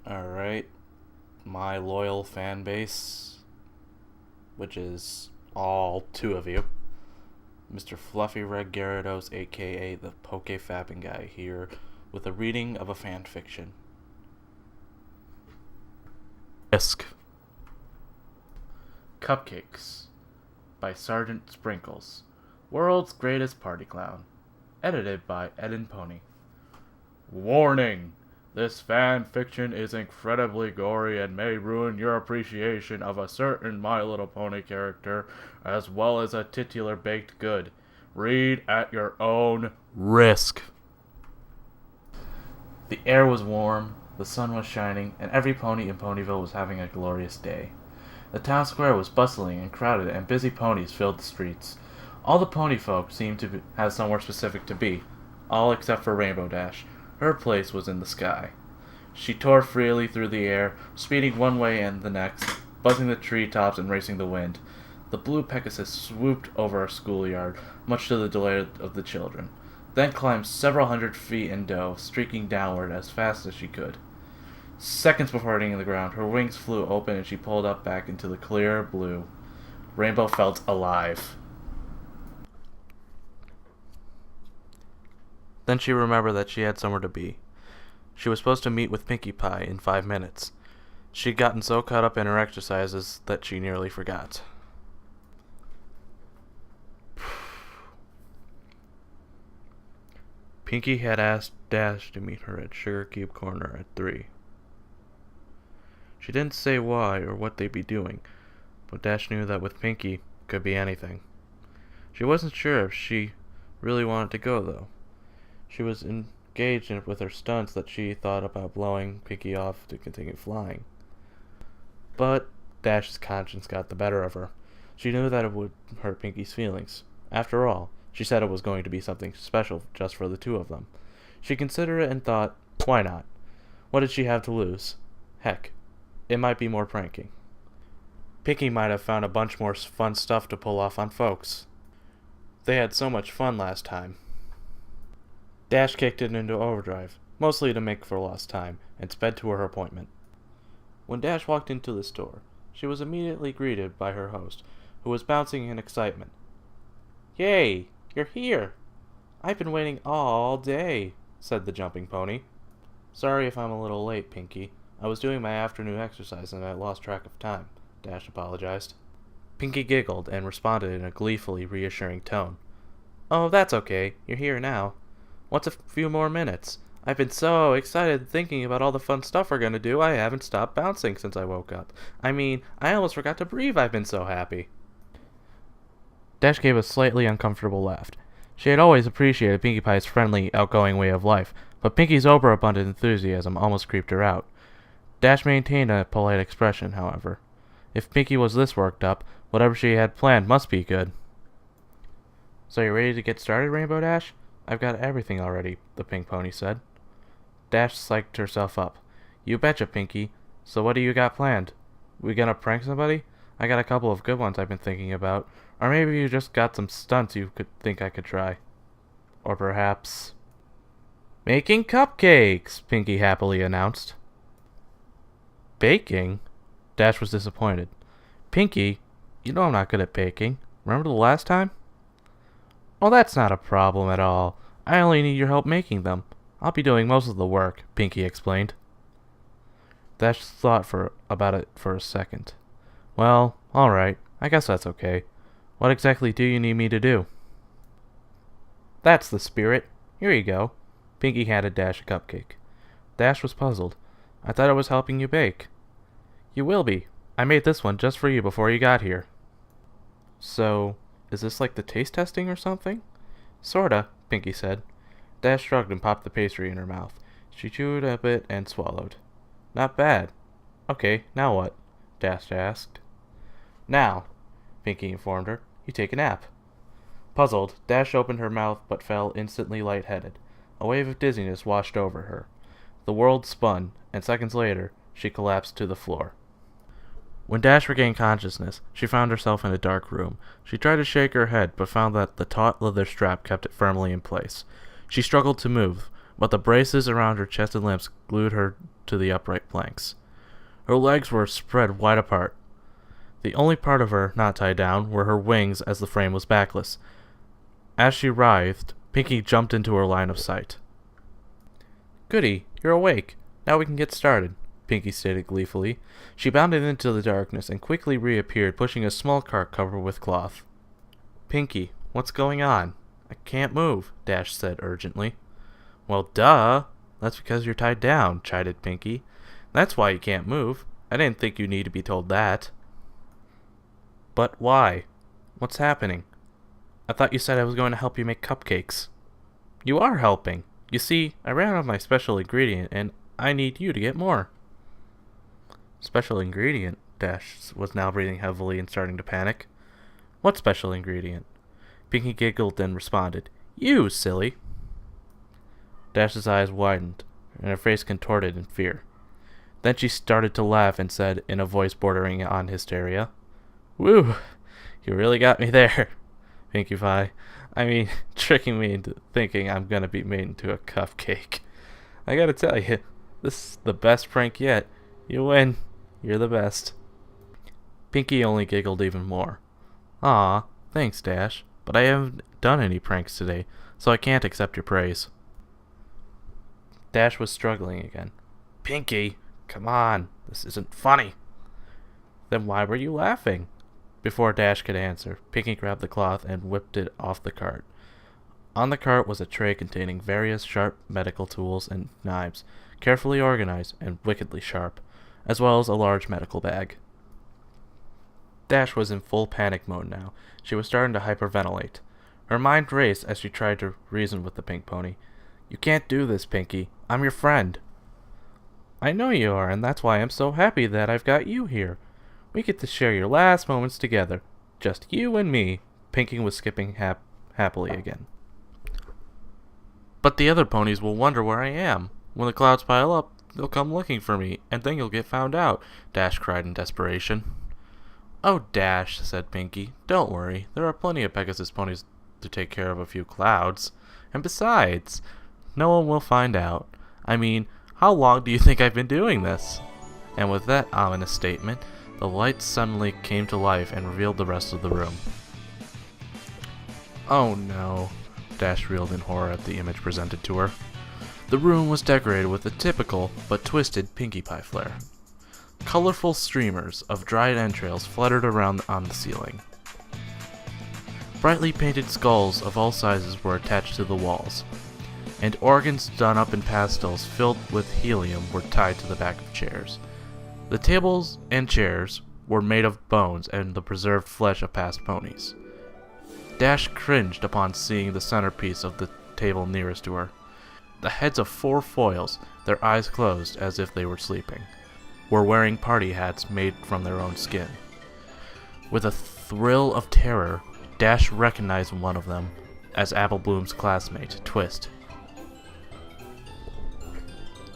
Alright, my loyal fan base, which is all two of you, Mr. Fluffy Red Gyarados, aka the Poke Fapping Guy, here with a reading of a fanfiction. Desc. Cupcakes by Sergeant Sprinkles, World's Greatest Party Clown. Edited by Eden Pony. Warning! This fan fiction is incredibly gory and may ruin your appreciation of a certain My Little Pony character, as well as a titular baked good. Read at your own risk. The air was warm, the sun was shining, and every pony in Ponyville was having a glorious day. The town square was bustling and crowded, and busy ponies filled the streets. All the pony folk seemed to have somewhere specific to be, all except for Rainbow Dash. Her place was in the sky. She tore freely through the air, speeding one way and the next, buzzing the treetops and racing the wind. The blue Pegasus swooped over our schoolyard, much to the delight of the children, then climbed several hundred feet and dove, streaking downward as fast as she could. Seconds before hitting the ground, her wings flew open and she pulled up back into the clear blue. Rainbow felt alive. Then she remembered that she had somewhere to be. She was supposed to meet with Pinkie Pie in 5 minutes. She'd gotten so caught up in her exercises that she nearly forgot. Pinkie had asked Dash to meet her at Sugar Cube Corner at 3. She didn't say why or what they'd be doing, but Dash knew that with Pinkie could be anything. She wasn't sure if she really wanted to go, though. She was engaged with her stunts that she thought about blowing Pinkie off to continue flying. But Dash's conscience got the better of her. She knew that it would hurt Pinkie's feelings. After all, she said it was going to be something special just for the two of them. She considered it and thought, why not? What did she have to lose? Heck, it might be more pranking. Pinkie might have found a bunch more fun stuff to pull off on Fuchs. They had so much fun last time. Dash kicked it into overdrive, mostly to make for lost time, and sped to her appointment. When Dash walked into the store, she was immediately greeted by her host, who was bouncing in excitement. "Yay! You're here! I've been waiting all day," said the jumping pony. "Sorry if I'm a little late, Pinkie. I was doing my afternoon exercise and I lost track of time," Dash apologized. Pinkie giggled and responded in a gleefully reassuring tone. "Oh, that's okay. You're here now. What's a few more minutes? I've been so excited thinking about all the fun stuff we're gonna do, I haven't stopped bouncing since I woke up. I mean, I almost forgot to breathe, I've been so happy." Dash gave a slightly uncomfortable laugh. She had always appreciated Pinkie Pie's friendly, outgoing way of life, but Pinkie's overabundant enthusiasm almost creeped her out. Dash maintained a polite expression, however. If Pinkie was this worked up, whatever she had planned must be good. "So you ready to get started, Rainbow Dash? I've got everything already," the pink pony said. Dash psyched herself up. "You betcha, Pinkie. So what do you got planned? We gonna prank somebody? I got a couple of good ones I've been thinking about. Or maybe you just got some stunts you could think I could try. Or perhaps..." "Making cupcakes," Pinkie happily announced. "Baking?" Dash was disappointed. "Pinkie, you know I'm not good at baking. Remember the last time?" "Oh, that's not a problem at all. I only need your help making them. I'll be doing most of the work," Pinkie explained. Dash thought about it for a second. "Well, alright. I guess that's okay. What exactly do you need me to do?" "That's the spirit. Here you go." Pinkie handed Dash a cupcake. Dash was puzzled. "I thought I was helping you bake." "You will be. I made this one just for you before you got here." "So, is this like the taste testing or something?" "Sorta," Pinkie said. Dash shrugged and popped the pastry in her mouth. She chewed a bit and swallowed. "Not bad." "Okay, now what?" Dash asked. "Now," Pinkie informed her, "you take a nap." Puzzled, Dash opened her mouth but fell instantly lightheaded. A wave of dizziness washed over her. The world spun, and seconds later, she collapsed to the floor. When Dash regained consciousness, she found herself in a dark room. She tried to shake her head, but found that the taut leather strap kept it firmly in place. She struggled to move, but the braces around her chest and limbs glued her to the upright planks. Her legs were spread wide apart. The only part of her not tied down were her wings, as the frame was backless. As she writhed, Pinky jumped into her line of sight. "Goody, you're awake. Now we can get started," Pinky stated gleefully. She bounded into the darkness and quickly reappeared, pushing a small cart covered with cloth. "Pinky, what's going on?" "I can't move," Dash said urgently. "Well, duh! That's because you're tied down," chided Pinky. "That's why you can't move. I didn't think you need to be told that." "But why? What's happening? I thought you said I was going to help you make cupcakes." "You are helping. You see, I ran out of my special ingredient, and I need you to get more." "Special ingredient?" Dash was now breathing heavily and starting to panic. "What special ingredient?" Pinky giggled and responded, "You, silly." Dash's eyes widened, and her face contorted in fear. Then she started to laugh and said, in a voice bordering on hysteria, "Woo! You really got me there, Pinkie Pie. I mean, tricking me into thinking I'm gonna be made into a cupcake. I gotta tell you, this is the best prank yet. You win. You're the best." Pinky only giggled even more. "Aw, thanks, Dash, but I haven't done any pranks today, so I can't accept your praise." Dash was struggling again. "Pinky, come on, this isn't funny." "Then why were you laughing?" Before Dash could answer, Pinky grabbed the cloth and whipped it off the cart. On the cart was a tray containing various sharp medical tools and knives, carefully organized and wickedly sharp, as well as a large medical bag. Dash was in full panic mode now. She was starting to hyperventilate. Her mind raced as she tried to reason with the pink pony. "You can't do this, Pinky. I'm your friend." "I know you are, and that's why I'm so happy that I've got you here. We get to share your last moments together. Just you and me." Pinky was skipping happily again. "But the other ponies will wonder where I am. When the clouds pile up, they'll come looking for me, and then you'll get found out," Dash cried in desperation. "Oh, Dash," said Pinky, "don't worry. There are plenty of Pegasus ponies to take care of a few clouds. And besides, no one will find out. I mean, how long do you think I've been doing this?" And with that ominous statement, the lights suddenly came to life and revealed the rest of the room. "Oh no," Dash reeled in horror at the image presented to her. The room was decorated with a typical but twisted Pinkie Pie flair. Colorful streamers of dried entrails fluttered around on the ceiling. Brightly painted skulls of all sizes were attached to the walls, and organs done up in pastels filled with helium were tied to the back of chairs. The tables and chairs were made of bones and the preserved flesh of past ponies. Dash cringed upon seeing the centerpiece of the table nearest to her. The heads of 4 foils, their eyes closed as if they were sleeping, were wearing party hats made from their own skin. With a thrill of terror, Dash recognized one of them as Apple Bloom's classmate, Twist.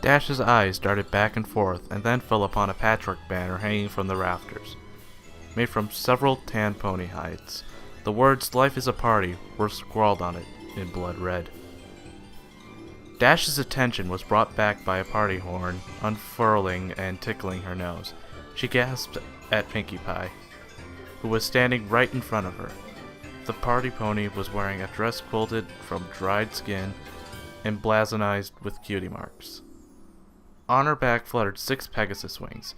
Dash's eyes darted back and forth and then fell upon a patchwork banner hanging from the rafters. Made from several tan pony hides, the words "Life is a Party" were scrawled on it in blood red. Dash's attention was brought back by a party horn unfurling and tickling her nose. She gasped at Pinkie Pie, who was standing right in front of her. The party pony was wearing a dress quilted from dried skin and blazonized with cutie marks. On her back fluttered 6 Pegasus wings,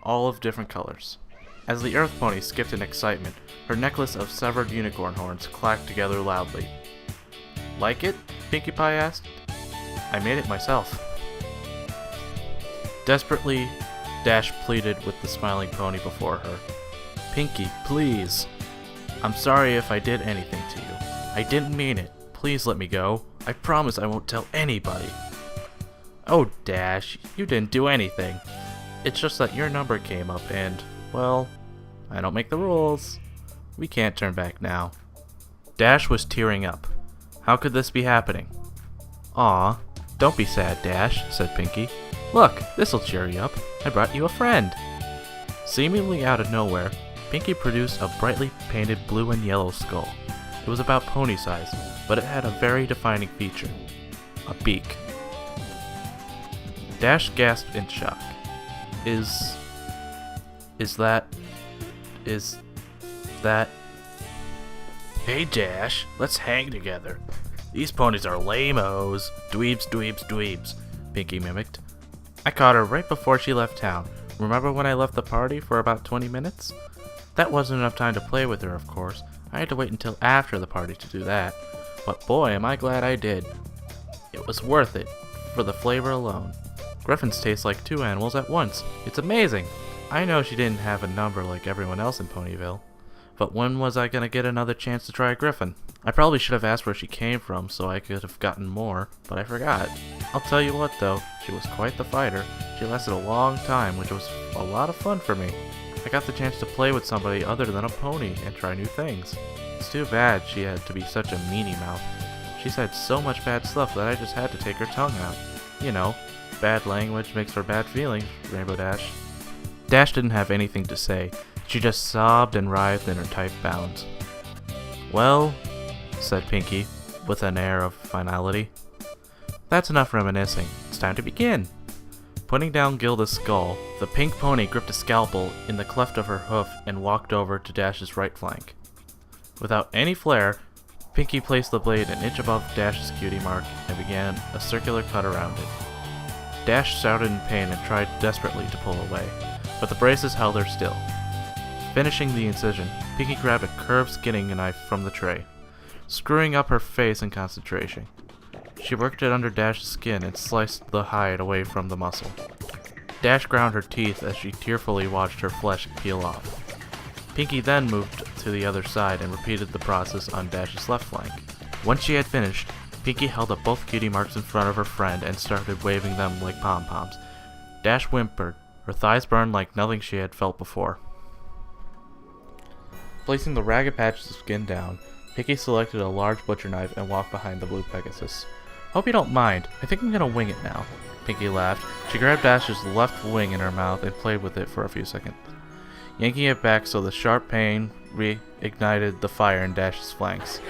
all of different colors. As the Earth Pony skipped in excitement, her necklace of severed unicorn horns clacked together loudly. "Like it?" Pinkie Pie asked. "I made it myself." Desperately, Dash pleaded with the smiling pony before her. "Pinky, please. I'm sorry if I did anything to you. I didn't mean it. Please let me go. I promise I won't tell anybody." "Oh, Dash, you didn't do anything. It's just that your number came up and, well, I don't make the rules. We can't turn back now." Dash was tearing up. How could this be happening? "Aw, don't be sad, Dash," said Pinky. "Look, this'll cheer you up. I brought you a friend." Seemingly out of nowhere, Pinky produced a brightly painted blue and yellow skull. It was about pony size, but it had a very defining feature: a beak. Dash gasped in shock. Is that... Hey Dash, let's hang together. These ponies are lame-os. Dweebs, dweebs, dweebs, Pinky mimicked. I caught her right before she left town. Remember when I left the party for about 20 minutes? That wasn't enough time to play with her, of course. I had to wait until after the party to do that. But boy, am I glad I did. It was worth it, for the flavor alone. Griffins taste like two animals at once. It's amazing! I know she didn't have a number like everyone else in Ponyville. But when was I gonna get another chance to try a Griffin? I probably should have asked where she came from so I could have gotten more, but I forgot. I'll tell you what though, she was quite the fighter. She lasted a long time, which was a lot of fun for me. I got the chance to play with somebody other than a pony and try new things. It's too bad she had to be such a meanie mouth. She said so much bad stuff that I just had to take her tongue out. You know, bad language makes for bad feelings, Rainbow Dash. Dash didn't have anything to say. She just sobbed and writhed in her tight bounds. Well, said Pinky, with an air of finality. That's enough reminiscing. It's time to begin. Putting down Gilda's skull, the pink pony gripped a scalpel in the cleft of her hoof and walked over to Dash's right flank. Without any flair, Pinky placed the blade an inch above Dash's cutie mark and began a circular cut around it. Dash shouted in pain and tried desperately to pull away, but the braces held her still. Finishing the incision, Pinky grabbed a curved skinning knife from the tray, screwing up her face in concentration. She worked it under Dash's skin and sliced the hide away from the muscle. Dash ground her teeth as she tearfully watched her flesh peel off. Pinky then moved to the other side and repeated the process on Dash's left flank. Once she had finished, Pinky held up both cutie marks in front of her friend and started waving them like pom-poms. Dash whimpered. Her thighs burned like nothing she had felt before. Placing the ragged patch of skin down, Pinky selected a large butcher knife and walked behind the blue Pegasus. Hope you don't mind. I think I'm gonna wing it now. Pinky laughed. She grabbed Dash's left wing in her mouth and played with it for a few seconds, yanking it back so the sharp pain reignited the fire in Dash's flanks.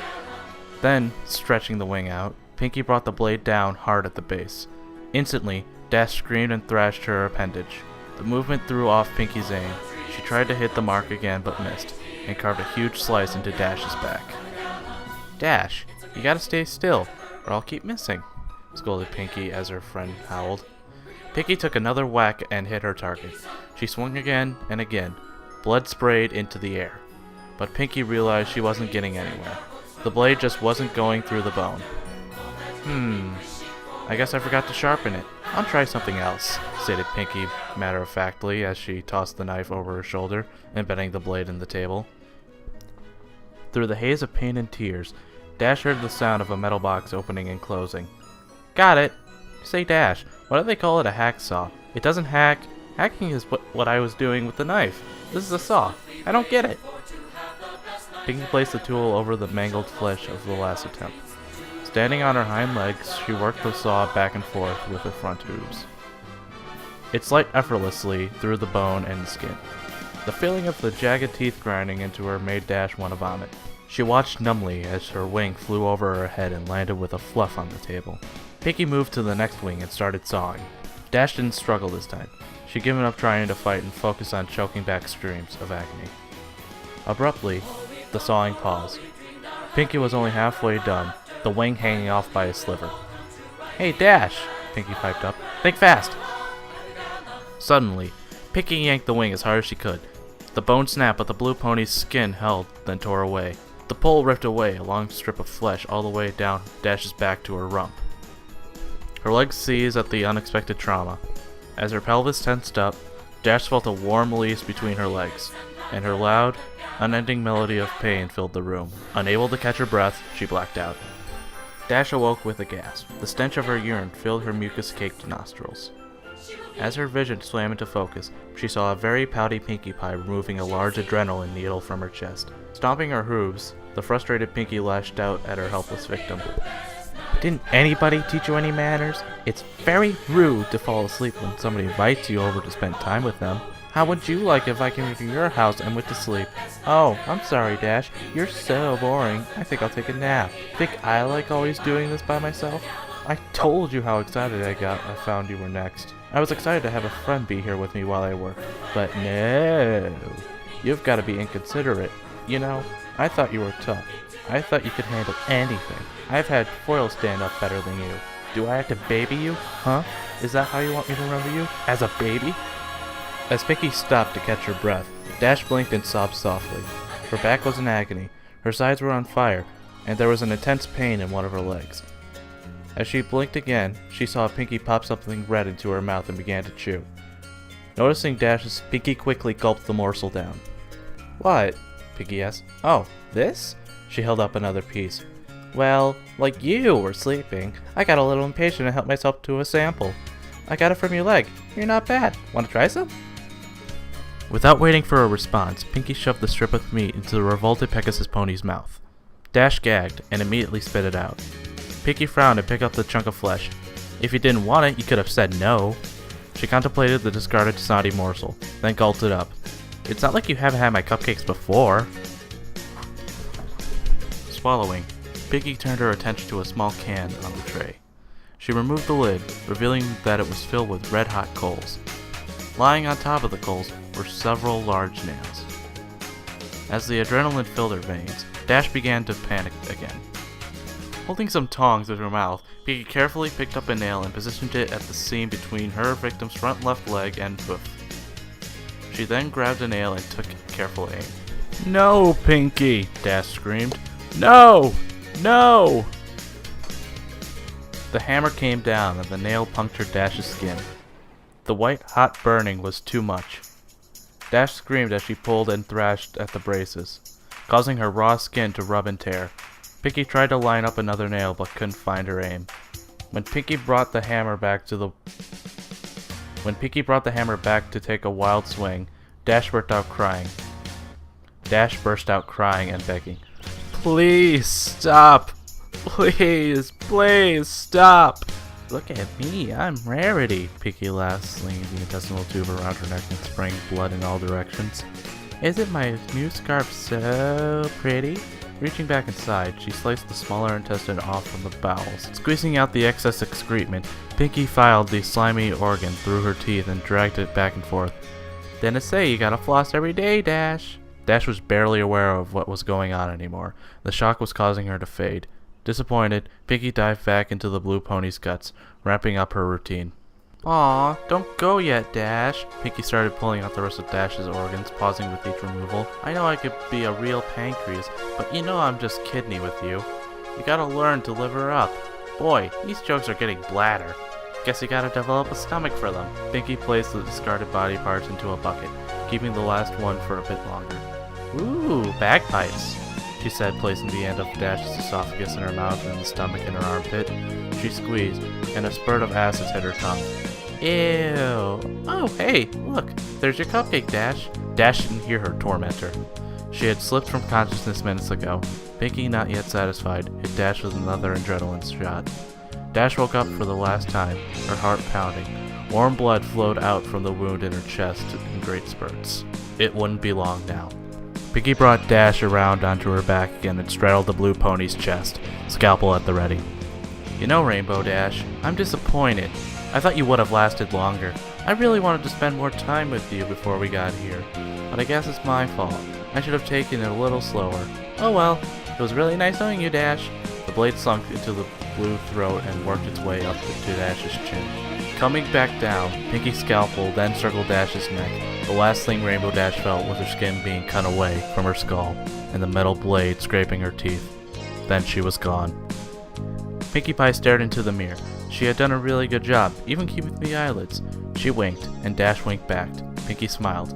Then, stretching the wing out, Pinky brought the blade down hard at the base. Instantly, Dash screamed and thrashed her appendage. The movement threw off Pinky's aim. She tried to hit the mark again but missed, and carved a huge slice into Dash's back. Dash, you gotta stay still, or I'll keep missing, scolded Pinky as her friend howled. Pinky took another whack and hit her target. She swung again and again. Blood sprayed into the air. But Pinky realized she wasn't getting anywhere. The blade just wasn't going through the bone. I guess I forgot to sharpen it. I'll try something else, stated Pinky matter-of-factly as she tossed the knife over her shoulder, embedding the blade in the table. Through the haze of pain and tears, Dash heard the sound of a metal box opening and closing. Got it! Say Dash, why do they call it a hacksaw? It doesn't hack. Hacking is what I was doing with the knife. This is a saw. I don't get it. Pinky placed the tool over the mangled flesh of the last attempt. Standing on her hind legs, she worked the saw back and forth with her front hooves. It slid effortlessly through the bone and the skin. The feeling of the jagged teeth grinding into her made Dash want to vomit. She watched numbly as her wing flew over her head and landed with a fluff on the table. Pinky moved to the next wing and started sawing. Dash didn't struggle this time. She'd given up trying to fight and focused on choking back screams of agony. Abruptly, the sawing paused. Pinky was only halfway done, the wing hanging off by a sliver. Hey Dash, Pinky piped up. Think fast! Suddenly, Pinky yanked the wing as hard as she could. The bone snapped, but the blue pony's skin held, then tore away. The pole ripped away, a long strip of flesh all the way down Dash's back to her rump. Her legs seized at the unexpected trauma. As her pelvis tensed up, Dash felt a warm release between her legs, and her loud, unending melody of pain filled the room. Unable to catch her breath, she blacked out. Dash awoke with a gasp. The stench of her urine filled her mucus-caked nostrils. As her vision swam into focus, she saw a very pouty Pinkie Pie removing a large adrenaline needle from her chest. Stomping her hooves, the frustrated Pinkie lashed out at her helpless victim. Didn't anybody teach you any manners? It's very rude to fall asleep when somebody invites you over to spend time with them. How would you like if I came to your house and went to sleep? Oh, I'm sorry, Dash. You're so boring. I think I'll take a nap. Think I like always doing this by myself? I told you how excited I found you were next. I was excited to have a friend be here with me while I work. But no. You've got to be inconsiderate. You know, I thought you were tough. I thought you could handle anything. I've had foil stand up better than you. Do I have to baby you? Huh? Is that how you want me to remember you? As a baby? As Pinky stopped to catch her breath, Dash blinked and sobbed softly. Her back was in agony, her sides were on fire, and there was an intense pain in one of her legs. As she blinked again, she saw Pinky pop something red into her mouth and began to chew. Noticing Dash's, Pinky quickly gulped the morsel down. What? Pinky asked. Oh, this? She held up another piece. Well, like you were sleeping, I got a little impatient and helped myself to a sample. I got it from your leg. You're not bad. Want to try some? Without waiting for a response, Pinky shoved the strip of meat into the revolted Pegasus pony's mouth. Dash gagged and immediately spit it out. Pinky frowned and picked up the chunk of flesh. If you didn't want it, you could have said no. She contemplated the discarded snotty morsel, then gulped it up. It's not like you haven't had my cupcakes before. Swallowing, Pinky turned her attention to a small can on the tray. She removed the lid, revealing that it was filled with red-hot coals. Lying on top of the coals were several large nails. As the adrenaline filled her veins, Dash began to panic again. Holding some tongs in her mouth, Pinky carefully picked up a nail and positioned it at the seam between her victim's front left leg and hoof. She then grabbed a nail and took careful aim. "No, Pinky!" Dash screamed. "No! No!" The hammer came down and the nail punctured Dash's skin. The white hot burning was too much. Dash screamed as she pulled and thrashed at the braces, causing her raw skin to rub and tear. Pinky tried to line up another nail but couldn't find her aim. When Pinky brought the hammer back to take a wild swing, Dash burst out crying. And begging, "Please stop! Please, please stop! Look at me, I'm Rarity," Pinky laughed, slinging the intestinal tube around her neck and spraying blood in all directions. "Isn't my new scarf so pretty?" Reaching back inside, she sliced the smaller intestine off from the bowels. Squeezing out the excess excrement, Pinky filed the slimy organ through her teeth and dragged it back and forth. "Didn't say you gotta floss every day, Dash." Dash was barely aware of what was going on anymore. The shock was causing her to fade. Disappointed, Pinky dived back into the blue pony's guts, wrapping up her routine. "Aw, don't go yet, Dash." Pinky started pulling out the rest of Dash's organs, pausing with each removal. "I know I could be a real pancreas, but you know I'm just kidney with you. You gotta learn to liver up. Boy, these jokes are getting bladder. Guess you gotta develop a stomach for them." Pinky placed the discarded body parts into a bucket, keeping the last one for a bit longer. "Ooh, bagpipes," she said, placing the end of Dash's esophagus in her mouth and the stomach in her armpit. She squeezed, and a spurt of acid hit her tongue. "Ew. Oh, hey, look, there's your cupcake, Dash." Dash didn't hear her tormentor. She had slipped from consciousness minutes ago. Pinky, not yet satisfied, hit Dash with another adrenaline shot. Dash woke up for the last time, her heart pounding. Warm blood flowed out from the wound in her chest in great spurts. It wouldn't be long now. Pinky brought Dash around onto her back again and straddled the blue pony's chest, scalpel at the ready. "You know, Rainbow Dash, I'm disappointed. I thought you would have lasted longer. I really wanted to spend more time with you before we got here. But I guess it's my fault. I should have taken it a little slower. Oh well, it was really nice knowing you, Dash." The blade sunk into the blue throat and worked its way up to Dash's chin. Coming back down, Pinky's scalpel then circled Dash's neck. The last thing Rainbow Dash felt was her skin being cut away from her skull, and the metal blade scraping her teeth. Then she was gone. Pinkie Pie stared into the mirror. She had done a really good job, even keeping the eyelids. She winked, and Dash winked back. Pinkie smiled.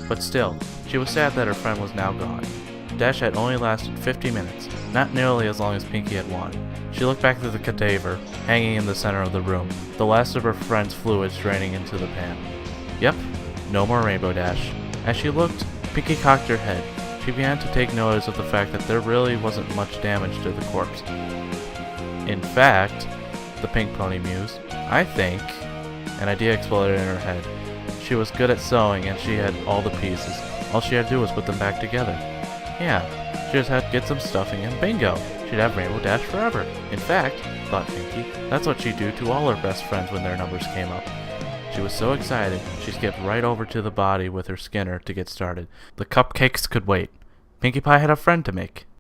But still, she was sad that her friend was now gone. Dash had only lasted 50 minutes, not nearly as long as Pinkie had wanted. She looked back to the cadaver, hanging in the center of the room, the last of her friend's fluids draining into the pan. Yep, no more Rainbow Dash. As she looked, Pinkie cocked her head. She began to take notice of the fact that there really wasn't much damage to the corpse. In fact, the pink pony mused, I think, an idea exploded in her head. She was good at sewing and she had all the pieces. All she had to do was put them back together. Yeah, she just had to get some stuffing and bingo, she'd have Rainbow Dash forever. In fact, thought Pinkie, that's what she'd do to all her best friends when their numbers came up. She was so excited, she skipped right over to the body with her Skinner to get started. The cupcakes could wait. Pinkie Pie had a friend to make.